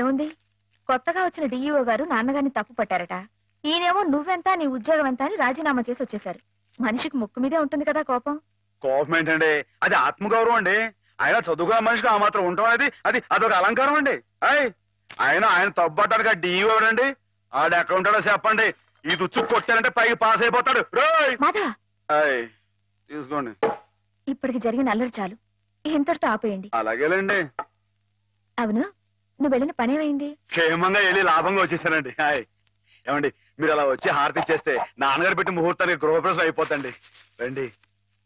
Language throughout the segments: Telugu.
ఏముంది, కొత్తగా వచ్చిన డిఈఓ గారు నాన్నగారిని తప్పు పట్టారట. ఈయనేమో నువ్వెంత నీ ఉద్యోగం ఎంత అని రాజీనామా చేసి వచ్చేశారు. మనిషికి ముక్కు మీదే ఉంటుంది కదా కోపం. కోపం ఏంటండి, అది ఆత్మగౌరవం అండి. ఆయన చదువుకున్న మనిషికి ఆ మాత్రం ఉండటం అనేది అదొక అలంకారం అండి. ఆయన తప్పబట్టారు డిఈఓ అండి. ఆడ ఎక్కడ ఉంటాడో చెప్పండి. ఈ తుచ్చు కొట్టారంటే పైకి పాస్ అయిపోతాడు. తీసుకోండి. ఇప్పటికి జరిగిన అల్లరి చాలు, ఇంతటితో ఆపేయండి. అలాగేలేండి. అవును, నువ్వు వెళ్ళిన పనేమైంది? క్షేమంగా వెళ్ళి లాభంగా వచ్చేసానండి. ఏమండి, మీరు అలా వచ్చి హారతి ఇచ్చేస్తే నాన్నగారు పెట్టి ముహూర్తానికి గృహప్రవేశం అయిపోతండి. రండి.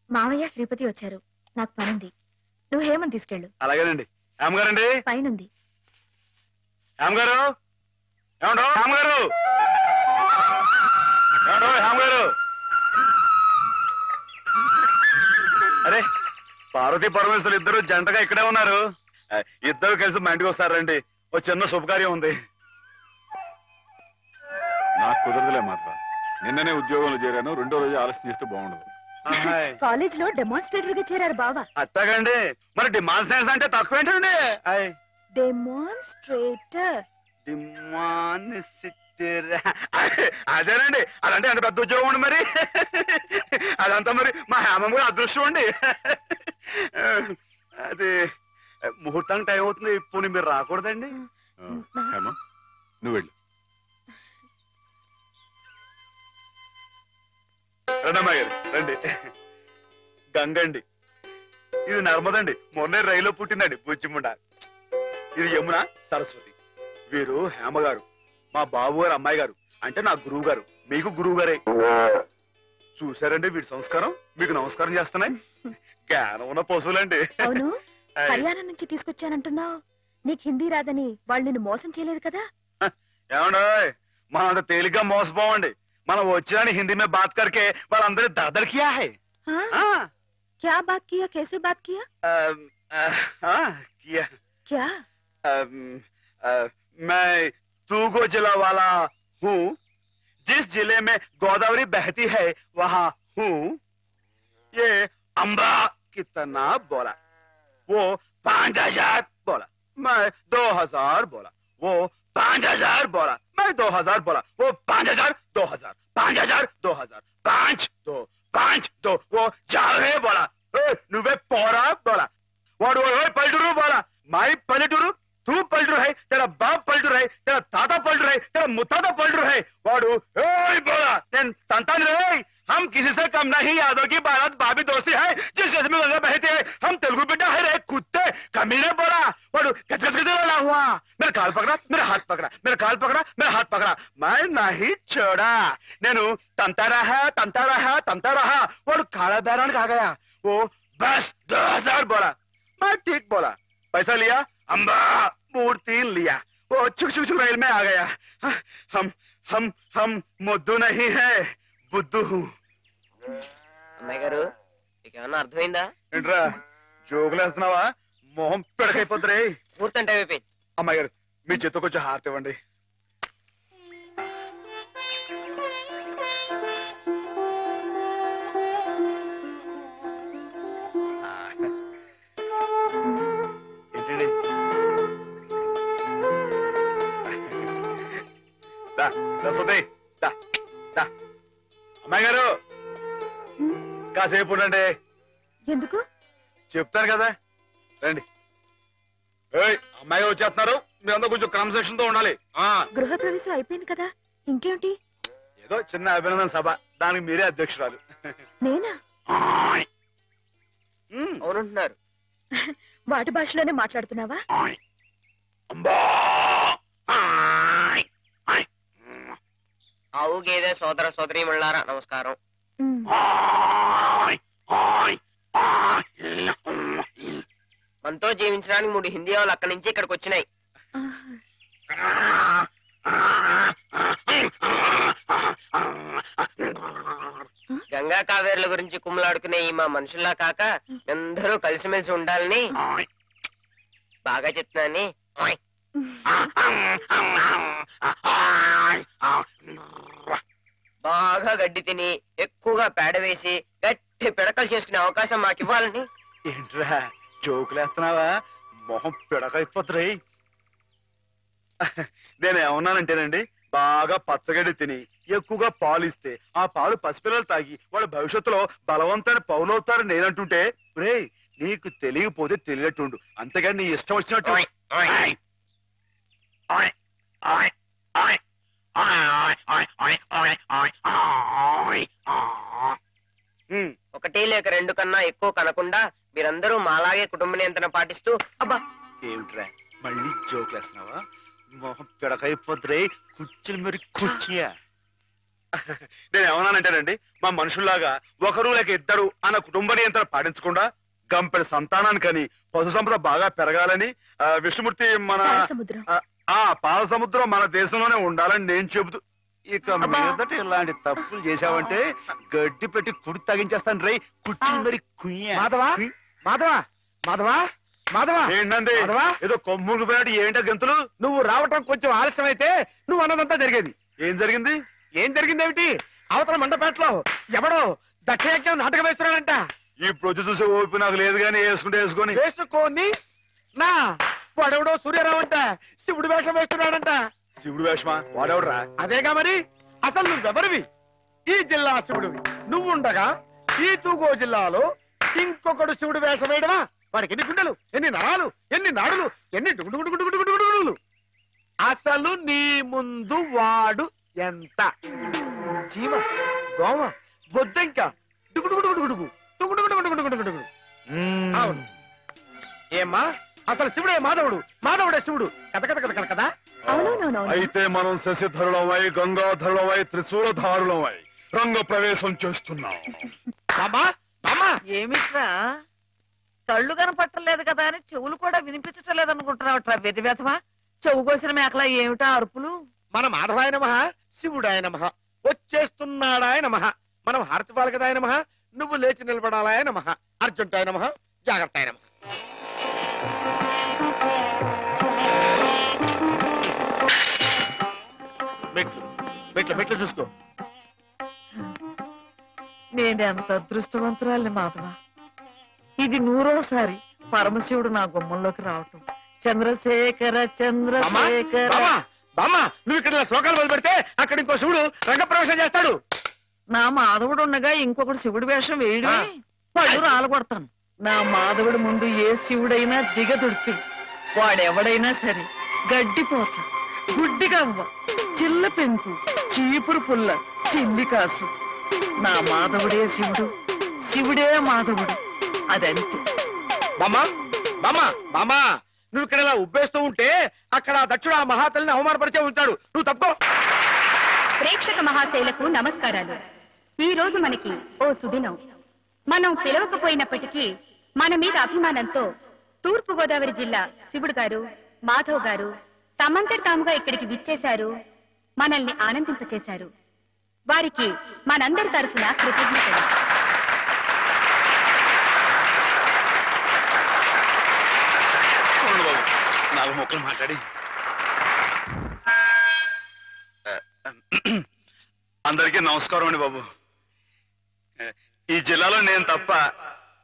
మావయ్య శ్రీపతి వచ్చారు, నాకు పనుంది. నువ్వు హేమని తీసుకెళ్ళు. అలాగేనండి. హేమగారండి పైనుంది. హేమగారు, ఏమండో హేమగారు, ఏమండో హేమగారు. అరే, పార్వతీ పరమేశ్వరులు ఇద్దరు జంటగా ఇక్కడే ఉన్నారు. ఇద్దరు కలిసి మా ఇంటికి వస్తారండి. ఓ చిన్న శుభకార్యం ఉంది. నాకు కుదరదులే మాత్రం. నిన్ననే ఉద్యోగంలో చేరాను. రెండో రోజు ఆలస్యం చేస్తే బాగుండదు. కాలేజ్ లో డెమాన్స్ట్రేటర్ గా చేరారు బావా. అట్టగండి. మరి డిమాన్స్ట్రేషన్ అంటే తక్కువ ఏంటండి? డెమాన్స్ట్రేటర్. అదేనండి. అదంటే ఎంత పెద్ద ఉద్యోగం అండి. మరి అదంతా మరి మా హేమం కూడా అదృష్టం అండి. అది ముహూర్తానికి టైం అవుతుంది. ఇప్పుడు మీరు రాకూడదండి. హేమ, నువ్వు వెళ్ళు. రండమ్మా గారు, రండి. గంగండి. ఇది నర్మదండి. మొన్నే రైల్లో పుట్టిందండి బుచ్చిముండ. ఇది యమున, సరస్వతి. వీరు హేమగారు, మా బాబు గారు అమ్మాయి గారు. అంటే నా గురువు గారు, మీకు గురువు గారే. చూసారండి వీడి సంస్కారం. మీకు నమస్కారం చేస్తున్నాయి. జ్ఞానం ఉన్న పశువులండి. అవును, హర్యానా నుంచి తీసుకొచ్చానంటున్నావు. నీకు హిందీ రాదని వాళ్ళు నిన్ను మోసం చేయలేదు కదా? ఏమండో, మనం అంత తేలిగ్గా మోసపోవండి. మనం వచ్చిన హిందీ में बात करके వాళ్ళందరూ दरदर किया है. क्या बात किया? कैसे बात किया? किया क्या? मैं तूगो जिला वाला हूँ. जिस जिले में गोदावरी बहती है वहाँ हूँ. ये अम्बा कितना बोला, वो 5000 बोला, मैं 2000 बोला. वो 5000 बोला, मैं 2000 बोला. वो 5000 2000 5000 2000 5 2 5 2. वो जावे बोला. నువ్వే పోరా బోలా. వాడు పల్లెటూరు బోలా. మాయి పల్లెటూరు, तू पलटू है, तेरा बाप पलटू है, तेरा ताता पलटू है, तेरा मुताता पलटू है. वाडू बोला. संतान रे, हम किसी से कम नहीं. यादव की बारात भाभी दोस्ती है. जिस देश में गंगा बहती है हम तेलुगु बेटा है रे. कुत्ते कमीने बोला. वाडू गजगज गजला हुआ. मेरा काल पकड़ा, मेरा हाथ पकड़ा, मेरा काल पकड़ा, मेरा हाथ पकड़ा. मैं नहीं छोड़ा. నేను తంతా रहा. वाडू काला बैरान आ गया. वो बस 2000 बोला. मैं ठीक बोला. पैसा लिया, अम्बा मूर्ति लिया. वो चुक चुक चुक रेल में आ गया. हम मुद्दू नहीं है, बुद्धू हूँ. అమ్మాయి గారు, మీకేమన్నా అర్థమైందా? ఏంట్రా జోకులు వేస్తున్నావా? మొహం పెడకైపోద్దురే. పూర్తి టైం అయిపోయింది. అమ్మాయి గారు, మీ చేతితో కొంచెం హారతి ఇవ్వండి. ఏంటండి? అమ్మాయి గారు కాసేపు ఉండండి. ఎందుకు? చెప్తాను కదా, రండి. అమ్మాయి వచ్చేస్తున్నారు. మీరందరూ కొంచెం క్రమశిక్షణ తో ఉండాలి. గృహ ప్రవేశం అయిపోయింది కదా, ఇంకేమిటి? ఏదో చిన్న అభినందన సభ, దానికి మీరే అధ్యక్షురాలు. నేనా? అవునంటున్నారు. వాటి భాషలోనే మాట్లాడుతున్నావా? ఆవు గేదె సోదర సోదరీమణులారా నమస్కారం. మనతో జీవించడానికి 3 హిందీ వాళ్ళు అక్కడి నుంచి ఇక్కడికి వచ్చినాయి. గంగా కావేరుల గురించి కుమ్మలాడుకునే ఈ మా మనుషుల్లా కాక అందరూ కలిసిమెలిసి ఉండాలని బాగా చెప్తున్నాని. బాగా గడ్డి తిని ఎక్కువగా పేడ వేసి గట్టి పిడకలు చేసుకునే అవకాశం మాకు ఇవ్వాలని. ఏంట్రా జోకులేస్తున్నావా? మొహం పిడకైపోతురాయి. నేను ఏమన్నానంటేనండి, బాగా పచ్చగడ్డి తిని ఎక్కువగా పాలు ఇస్తే ఆ పాలు పసిపిల్లలు తాగి వాళ్ళ భవిష్యత్తులో బలవంతమైన పౌలవుతారని నేనంటుంటే, రే నీకు తెలియకపోతే తెలియట్టుండు, అంతేగాని నీ ఇష్టం వచ్చినట్టు. ఒకటి లేక రెండు కన్నా ఎక్కువ కనకుండా మీరందరూ మాలాగే కుటుంబ నియంత్రణ పాటిస్తూ అబ్బా ఏమిట్రా మళ్ళీ జోకులు వేస్తున్నావా? మొహం పిడకైపోతురే, కుర్చీలు మరి కుర్చీయా. నేను ఏమన్నానంటేనండి, మా మనుషుల్లాగా ఒకరు లేక ఇద్దరు అన్న కుటుంబ నియంత్రణ పాటించకుండా గంపెడు సంతానానికని పశు సంపద బాగా పెరగాలని విష్ణుమూర్తి మన సముద్రం పాల సముద్రం మన దేశంలోనే ఉండాలని నేను చెబుతూ, ఇక మీదట ఇలాంటి తప్పులు చేశావంటే గడ్డి పెట్టి కుడి తగించేస్తాను రే, కుర్చీలు మరి కుయ్యా. మాధవా మాధవా మాధవా మాధవా ఏంటండి మాధవా? ఏదో కొమ్ములు పోయాడు, ఏంటో గంతులు? నువ్వు రావటం కొంచెం ఆలస్యం అయితే నువ్వు అన్నదంతా జరిగేది. ఏం జరిగింది? ఏం జరిగిందేమిటి? అవతల మండపేటలో ఎవడో దక్షయజ్ఞం నాటకం వేస్తున్నాడంట. ఇప్పుడు వచ్చి చూసే ఓపి నాకు లేదు కానీ వేసుకుంటే వేసుకొని. వేసుకోని నా వాడెవడో సూర్యరావు అంట శివుడు వేషం వేస్తున్నాడంట. శివుడు వేషమా? వాడెవడరా? అదేగా మరి, అసలు నువ్వెవరివి? ఈ జిల్లా శివుడివి నువ్వుండగా ఈ తూగో జిల్లాలో ఇంకొకడు శివుడు వేషం వేయడమా? వాడికి ఎన్ని గుండెలు, ఎన్ని నరాలు, ఎన్ని నాడులు, ఎన్ని డుగుడుగుడుగుడుగుడుగుడుగుడుగులు. అసలు నీ ముందు వాడు ఎంత? జీవ, దోమ, బొద్దంక, డుగుడుగుడుగుడుగుడుగు డుగుడుగుడుగుడుగుడుగుడుగుడుగు. అవును. ఏమ్మా, అసలు శివుడే మాధవుడు, మాధవుడే శివుడు. కథ కథ కథ కథ కదా. అవునవునవును. అయితే మనం శశిధరులమై గంగాధరులమై త్రిశూలధారులమై రంగ ప్రవేశం చేస్తున్నాం. అమ్మా అమ్మా, ఏమిట్రా కళ్ళు కనపట్టలేదు కదా అని చెవులు కూడా వినిపించటం లేదనుకుంటున్నావట్రా వెర్రి వ్యథమా? చెవు కోసిన మేకలా ఏమిటా అరుపులు? మన మాధవాయ నమః, శివుడాయ నమః, వచ్చేస్తున్నాడాయ నమః, మనం హారతి పాలకదాయ నమః, నువ్వు లేచి నిలబడాలాయ నమః, అర్జుంటాయ నమః, జాగ్రత్తాయ నమః. మెట్లు మెట్లు మెట్లు చూసుకో. నేనెంత అదృష్టవంతురాలి మాధవ. ఇది 100వ పరమశివుడు నా గుమ్మంలోకి రావటం. చంద్రశేఖర చంద్రశేఖర. బామ్మా, బామ్మా, నువ్వు ఇక్కడ శ్లోకాలు మొదలు పెడితే అక్కడ ఇంకో శివుడు రంగప్రవేశం చేస్తాడు. నా మాధవుడు ఉండగా ఇంకొకటి శివుడి వేషం వేయడమే పళ్ళు రాలగొడతాను. నా మాధవుడి ముందు ఏ శివుడైనా దిగదుడిపి వాడెవడైనా సరే గడ్డిపోచ, గుడ్డిగవ్వ, చిల్ల పెంకు, చీపురు పుల్ల, చిల్లి కాసు. నా మాధవుడే శివుడు, శివుడే మాధవుడు. అదంతే. బామ్మా బామ్మా బామ్మా, నువ్వు ఇక్కడ ఇలా ఉబ్బేస్తూ ఉంటే అక్కడ దక్షుడు ఆ మహాతల్లిని అవమానపరిచే ఉంటాడు. నువ్వు తప్పుకో. ప్రేక్షక మహాశైలకు నమస్కారాలు. ఈ రోజు మనకి ఓ సుదినం. మనం పిలవకపోయినప్పటికీ మన మీద అభిమానంతో తూర్పు గోదావరి జిల్లా శివుడు గారు, మాధవ్ గారు తమంతటి తాముగా ఇక్కడికి విచ్చేశారు, మనల్ని ఆనందింపచేశారు. వారికి మనందరి తరఫున కృతజ్ఞతలు. నాలుగు మొక్కలు మాట్లాడి అందరికీ నమస్కారం అండి బాబు. ఈ జిల్లాలో నేను తప్ప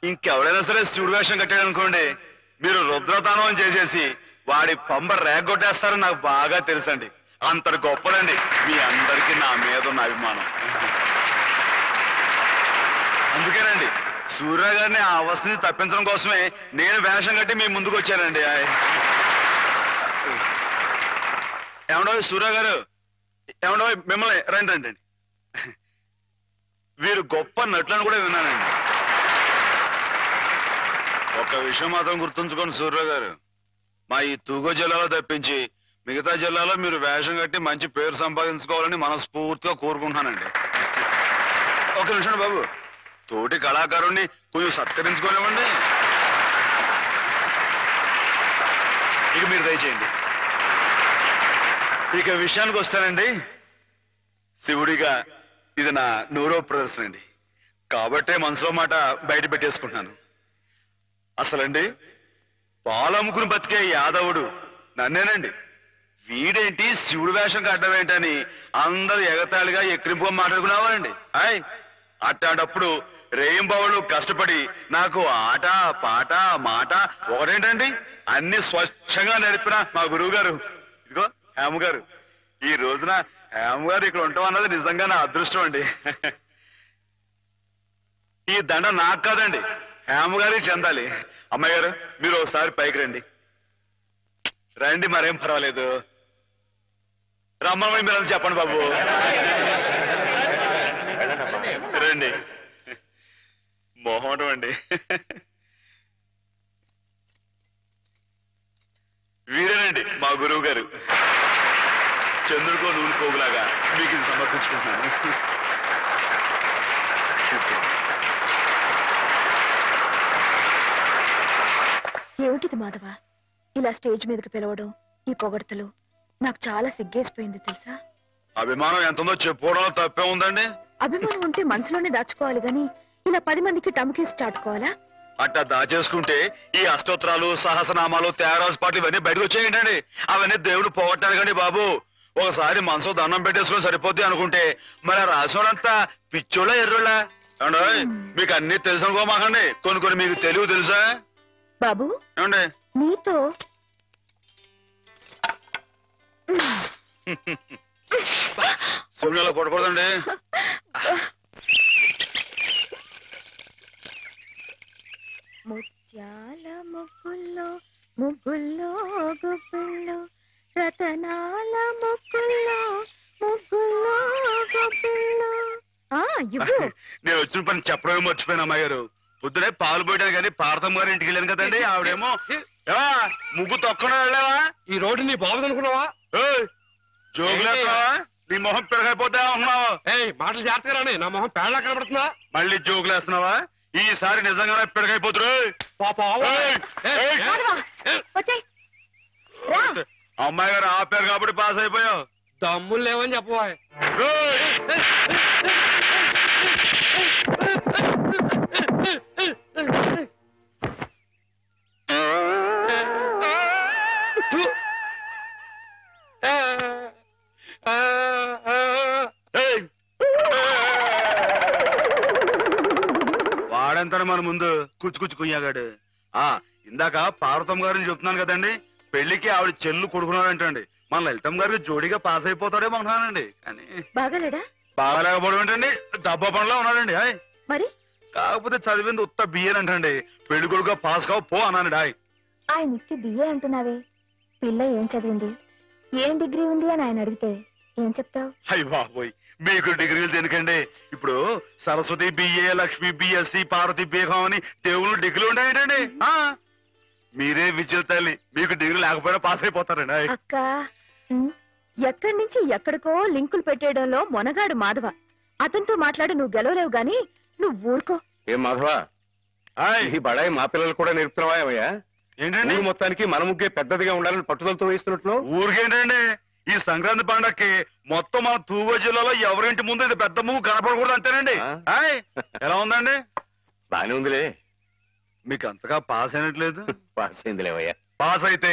ఇంకెవడైనా సరే శివుడు వేషం కట్టాడు అనుకోండి, మీరు రుద్రతానం చేసేసి వాడి పంబ రేగొట్టేస్తారని నాకు బాగా తెలుసండి. అంతటి గొప్పదండి మీ అందరికీ నా మీద ఉన్న అభిమానం. అందుకేనండి సూర్య గారిని ఆ అవస్థని తప్పించడం కోసమే నేను వేషం కట్టి మీ ముందుకు వచ్చానండి. ఏమండో సూర్య గారు, ఏమండో మిమ్మల్ని రండి రండి. వీరు గొప్ప నటులను కూడా విన్నానండి. ఒక్క విషయం మాత్రం గుర్తుంచుకోండి సూర్య గారు, మా ఈ తూగో జిల్లాలో తప్పించి మిగతా జిల్లాలో మీరు వేషం కట్టి మంచి పేరు సంపాదించుకోవాలని మనస్ఫూర్తిగా కోరుకుంటున్నానండి. ఒక నిమిషం బాబు, తోటి కళాకారుణ్ణి కొంచెం సత్కరించుకోనివ్వండి. ఇక మీరు దయచేయండి. ఇక విషయానికి వస్తానండి. శివుడిగా ఇది నా 100వ ప్రదర్శన అండి, కాబట్టే మనసులో మాట బయట పెట్టేసుకుంటున్నాను. అసలండి పాలమ్ముకుని బతికే యాదవుడు నన్నేనండి. వీడేంటి శివుడు వేషం కట్టడం ఏంటని అందరు ఎగతాళిగా ఎక్కిరింపుగా మాట్లాడుకున్నావారండి. అట్లాంటప్పుడు రేయింబావులు కష్టపడి నాకు ఆట పాట మాట ఒకటేంటండి అన్ని స్వచ్ఛంగా నేర్పిన మా గురువు గారు ఇదిగో హేమ గారు, ఈ రోజున హేమ గారు ఇక్కడ ఉంటాం అన్నది నిజంగా నా అదృష్టం అండి. ఈ దండ నాకు కాదండి, హేమ గారికి చెందాలి. అమ్మాయి గారు, మీరు ఒకసారి పైకి రండి. రండి, మరేం పర్వాలేదు. రమ్మని మీరు చెప్పండి బాబు. రండి. మొహమాటం అండి. వీరేనండి మా గురువు గారు. చంద్రుడికో నూనె పోగులాగా మీకు ఇది సమర్పించుకుంటున్నాను. తీసుకోండి. ఏమిటిది మాధవ, ఇలా స్టేజ్ మీదకి పిలవడం, ఈ పొగడ్తలు నాకు చాలా సిగ్గేసిపోయింది తెలుసా. అభిమానం ఎంత ఉందో చెప్పుకోవడంలో తప్పే ఉందండి. అభిమానం ఉంటే మనసులోనే దాచుకోవాలి గాని ఇలా 10 మందికి టమ్కేసి చాటుకోవాలా? అట్టా దాచేసుకుంటే ఈ అష్టోత్తరాలు, సహస్రనామాలు, త్యాగరాజు పాటలు ఇవన్నీ బయటకు వచ్చేయండి. అవన్నీ దేవుడు పోగొట్టారు కానీ బాబు. ఒకసారి మనసు దండం పెట్టేసుకుని సరిపోద్ది అనుకుంటే మరి రాసినంతా పిచ్చోళ్ళ ఎర్రోళ్ళ ఏమండి? మీకు అన్ని తెలుసు అనుకోమాకండి. కొన్ని కొన్ని మీకు తెలివి తెలుసా బాబు? ఏమండి? నీతో శివునిలో కొట్టకూడదండి. ముత్యాల ముగ్గుల్లో ముగ్గుల్లో గుబ్బిళ్ళు, రతనాల ముగ్గుల్లో ముగ్గుల్లో గుబ్బిళ్ళు. ఇవ్వు. నేను వచ్చిన పని చెప్పడమే మర్చిపోయాను అమ్మాయి గారు. పొద్దునే పాలు పోయడానికి కానీ పార్థమ్మ గారి ఇంటికి వెళ్ళాను కదండి. ఆవిడేమో ఏవా ముగ్గు తొక్కడా వెళ్ళావా? ఈ రోడ్డు నీ బాబు అనుకున్నావా? జోగులేస్తున్నావా? నీ మొహం పెరగైపోతా ఉన్నావు. మాటలు జాగ్రత్తగా రాని, నా మొహం పేడలా కనబడుతుందా? మళ్ళీ జోగులేస్తున్నావా? ఈసారి నిజంగానే పెరగైపోతురు. వచ్చేయ్, రా. అమ్మాయి గారు ఆపారు కాబట్టి పాస్ అయిపోయావు. దమ్ములు లేవని చెప్పవా? వాడంతాను మన ముందు కుచ్చి కుయ్యాగాడు. ఇందాక పార్వతమ్మ గారిని చెప్తున్నాను కదండి, పెళ్లికి ఆవిడ చెల్లు కొడుకున్నాడంటండి. మన లలితమ్మ గారికి జోడిగా పాస్ అయిపోతాడే అనుకున్నానండి. కానీ బాగాలేడా? బాగాలేకపోవడం ఏంటండి, డబ్బా పనిలో ఉన్నాడండి. మరి కాకపోతే చదివింది ఉత్త బియ్యన్ అంటండి. పెళ్లి కొడుకుగా పాస్ కావు పో అన్నానండి. ఆయన ఇచ్చి బిఏ అంటున్నావే, పిల్ల ఏం చదివింది, ఏం డిగ్రీ ఉంది అని ఆయన అడిగితే ఏం చెప్తావు? అయ్య బాబోయ్, మీకు డిగ్రీలు దేనికండి? ఇప్పుడు సరస్వతి బిఏ, లక్ష్మి బిఎస్సి, పార్వతి బీహం అని దేవుళ్ళు డిగ్రీలు ఉంటాయండి. మీరే విద్యుల తల్లి, మీకు డిగ్రీ లేకపోయినా పాస్ అయిపోతారండి. అక్క, ఎక్కడి నుంచి ఎక్కడికో లింకులు పెట్టేయడంలో మొనగాడు మాధవ. అతనితో మాట్లాడి నువ్వు గెలవలేవు గాని నువ్వు ఊరుకో. ఏం మాధవ, ఈ బడాయి మా పిల్లలు కూడా నేర్పుతున్నావా ఏమయ్యా? ఏంటండి మొత్తానికి మన ముగ్గే పెద్దదిగా ఉండాలని పట్టుదలతో వేస్తున్నట్లు? ఊరికేంటండి, ఈ సంక్రాంతి పండక్కి మొత్తం మన తూగో జిల్లాలో ఎవరింటి ముందు ఇది పెద్ద ముగ్గు కనపడకూడదు అంతేనండి. ఎలా ఉందండి? బానే ఉందిలే. మీకు అంతగా పాస్ అయినట్లేదు. పాస్ అయిందిలేవయ్యా. పాస్ అయితే